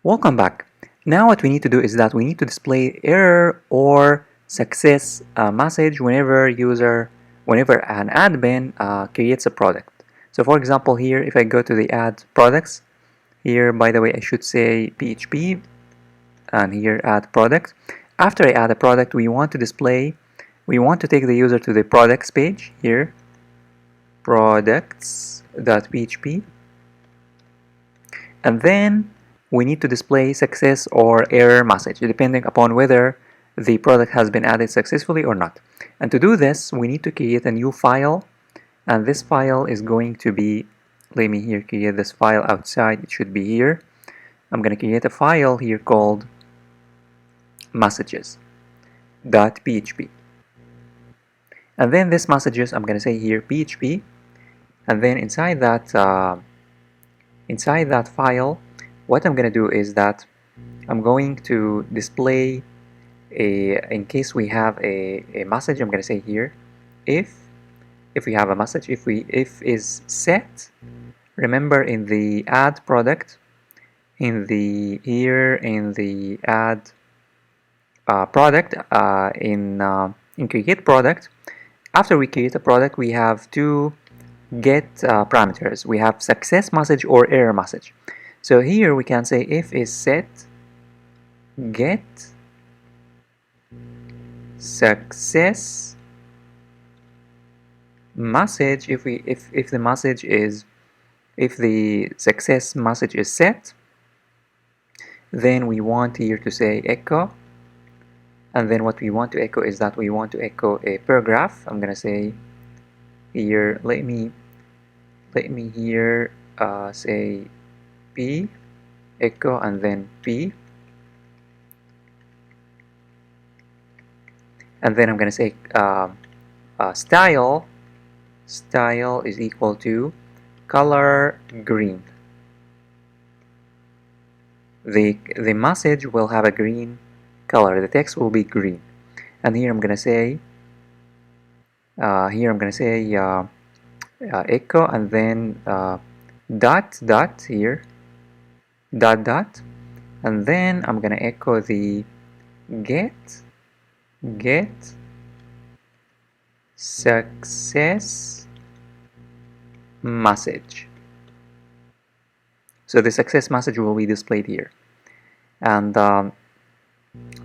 Welcome back. Now what we need to do is that we need to display error or success message whenever an admin creates a product. So for example here, if I go to the add products, here by the way I should say PHP and here add product. After I add a product, we want to take the user to the products page here, products.php, and then we need to display success or error message depending upon whether the product has been added successfully or not. And to do this, we need to create a new file, and this file is going to be, let me here create this file outside. It should be here. I'm going to create a file here called messages.php, and then this messages, I'm going to say here PHP, and then inside that file, what I'm going to do is that I'm going to display in case we have a message, I'm going to say here if we have a message, if is set. Remember in the add product, in the add product, in create product, after we create a product we have to get parameters. We have success message or error message. So here we can say if is set get success message. If the message is, if the success message is set, then we want here to say echo, and then what we want to echo is that we want to echo a paragraph. I'm gonna say here, let me here say P echo and then P, and then I'm gonna say style is equal to color green. The message will have a green color, the text will be green. And here I'm gonna say echo and then dot here, dot, and then I'm gonna echo the get success message. So the success message will be displayed here, and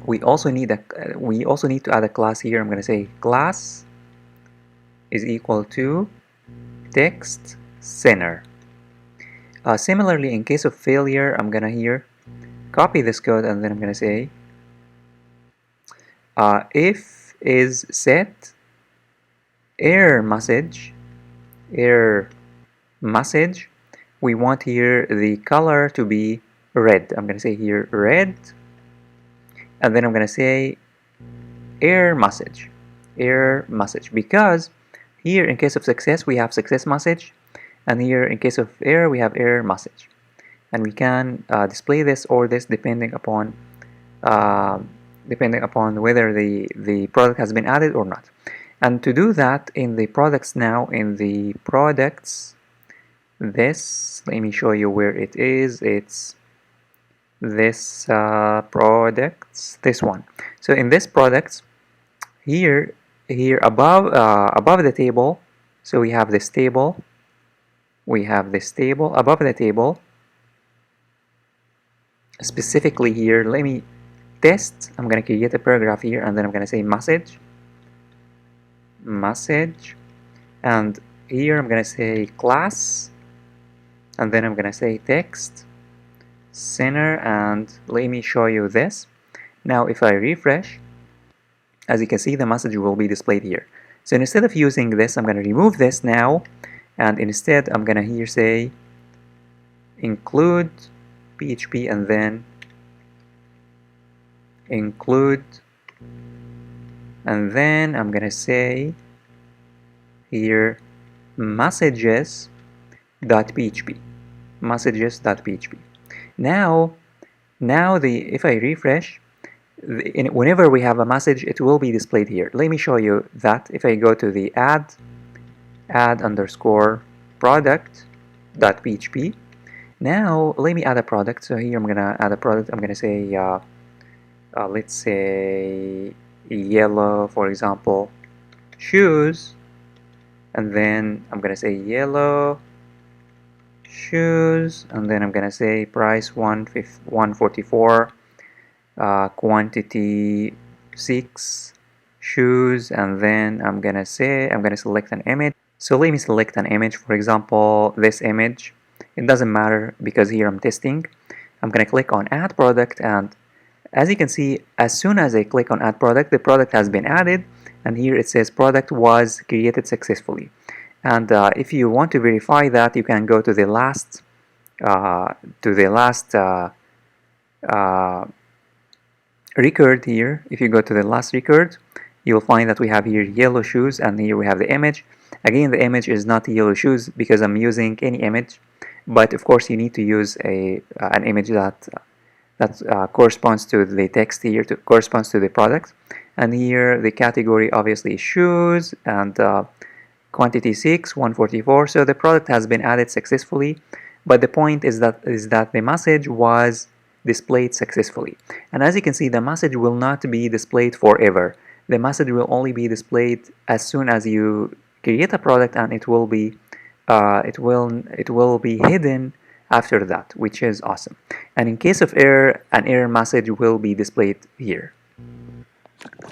we also need to add a class here. I'm gonna say class is equal to text center. Similarly, in case of failure, I'm gonna here copy this code and then I'm gonna say if is set error message, we want here the color to be red. I'm gonna say here red, and then I'm gonna say error message, because here in case of success we have success message, and here in case of error we have error message, and we can display this or this depending upon whether the product has been added or not. And to do that in the products now, in the products, this, let me show you where it is. It's this products, this one. So in this products, here above the table, so we have this table, above the table, specifically here, let me test. I'm gonna create a paragraph here and then I'm gonna say message, and here I'm gonna say class, and then I'm gonna say text center, and let me show you this. Now if I refresh, as you can see, the message will be displayed here. So instead of using this, I'm gonna remove this now, and instead I'm gonna here say include PHP and then include, and then I'm gonna say here messages.php. Now if I refresh, whenever we have a message, it will be displayed here. Let me show you that. If I go to the add underscore product.php, Now let me add a product. So here I'm gonna add a product. I'm gonna say let's say yellow, for example, shoes, and then I'm gonna say yellow shoes, and then I'm gonna say price 144, quantity 6 shoes, and then I'm gonna select an image. So let me select an image, for example this image. It doesn't matter because here I'm testing. I'm gonna click on add product, and as you can see, as soon as I click on add product, the product has been added, and here it says product was created successfully. And if you want to verify that, you can go to the last uh, to the last uh, record here. If you go to the last record, you'll find that we have here yellow shoes, and here we have the image. Again, the image is not yellow shoes because I'm using any image, but of course you need to use an image that corresponds to the text here, corresponds to the product. And here the category obviously is shoes, and quantity 6, 144. So the product has been added successfully, but the point is that the message was displayed successfully. And as you can see, the message will not be displayed forever. The message will only be displayed as soon as you create a product, and it will be hidden after that, which is awesome. And in case of error, an error message will be displayed here.